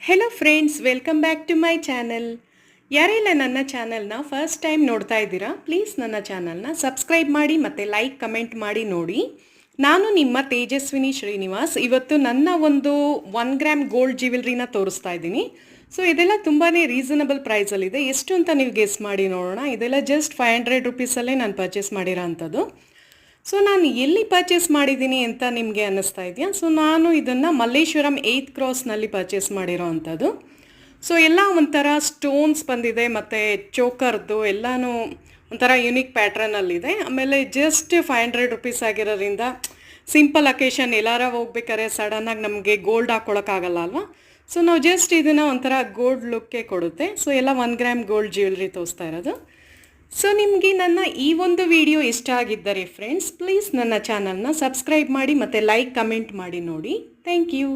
Hello friends, welcome back to my channel. ಯಾರೆಲ್ಲ ನನ್ನ ಚಾನಲ್ನ ಫಸ್ಟ್ ಟೈಮ್ ನೋಡ್ತಾ ಇದ್ದೀರಾ, ಪ್ಲೀಸ್ ನನ್ನ ಚಾನಲ್ನ ಸಬ್ಸ್ಕ್ರೈಬ್ ಮಾಡಿ ಮತ್ತು ಲೈಕ್ ಕಮೆಂಟ್ ಮಾಡಿ ನೋಡಿ. ನಾನು ನಿಮ್ಮ ತೇಜಸ್ವಿನಿ ಶ್ರೀನಿವಾಸ್. ಇವತ್ತು ನನ್ನ ಒಂದು 1 ಗ್ರಾಮ್ ಗೋಲ್ಡ್ ಜ್ಯುವೆಲ್ರಿನ ತೋರಿಸ್ತಾ ಇದ್ದೀನಿ. ಸೊ ಇದೆಲ್ಲ ತುಂಬಾ ರೀಸನಬಲ್ ಪ್ರೈಸಲ್ಲಿದೆ. ಎಷ್ಟು ಅಂತ ನೀವು ಗೆಸ್ ಮಾಡಿ ನೋಡೋಣ. ಇದೆಲ್ಲ ಜಸ್ಟ್ 500 ರುಪೀಸಲ್ಲೇ ನಾನು ಪರ್ಚೇಸ್ ಮಾಡಿರೋ ಅಂಥದ್ದು. ಸೊ ನಾನು ಎಲ್ಲಿ ಪರ್ಚೇಸ್ ಮಾಡಿದ್ದೀನಿ ಅಂತ ನಿಮಗೆ ಅನ್ನಿಸ್ತಾ ಇದೆಯಾ? ಸೊ ನಾನು ಇದನ್ನು ಮಲ್ಲೇಶ್ವರಂ 8th ಕ್ರಾಸ್ನಲ್ಲಿ ಪರ್ಚೇಸ್ ಮಾಡಿರೋ ಅಂಥದ್ದು. ಸೊ ಎಲ್ಲ ಒಂಥರ ಸ್ಟೋನ್ಸ್ ಬಂದಿದೆ ಮತ್ತು ಚೋಕರ್ದು ಎಲ್ಲನೂ ಒಂಥರ ಯುನಿಕ್ ಪ್ಯಾಟ್ರನಲ್ಲಿದೆ. ಆಮೇಲೆ ಜಸ್ಟ್ 500 ರುಪೀಸ್ ಆಗಿರೋದ್ರಿಂದ ಸಿಂಪಲ್ ಅಕೇಶನ್ ಎಲ್ಲಾರ ಹೋಗ್ಬೇಕಾದ್ರೆ ಸಡನ್ನಾಗಿ ನಮಗೆ ಗೋಲ್ಡ್ ಹಾಕ್ಕೊಳಕ್ಕಾಗಲ್ಲ ಅಲ್ವಾ? ಸೊ ನಾವು ಜಸ್ಟ್ ಇದನ್ನು ಒಂಥರ ಗೋಲ್ಡ್ ಲುಕ್ಕೆ ಕೊಡುತ್ತೆ. ಸೊ ಎಲ್ಲ 1 ಗ್ರಾಮ್ ಗೋಲ್ಡ್ ಜ್ಯುವೆಲ್ರಿ ತೋರಿಸ್ತಾ ಇರೋದು. ಸೊ ನಿಮಗೆ ನನ್ನ ಈ ಒಂದು ವಿಡಿಯೋ ಇಷ್ಟ ಆಗಿದ್ದರೆ ಫ್ರೆಂಡ್ಸ್, ಪ್ಲೀಸ್ ನನ್ನ ಚಾನಲ್ನ ಸಬ್ಸ್ಕ್ರೈಬ್ ಮಾಡಿ ಮತ್ತು ಲೈಕ್ ಕಮೆಂಟ್ ಮಾಡಿ ನೋಡಿ. Thank you.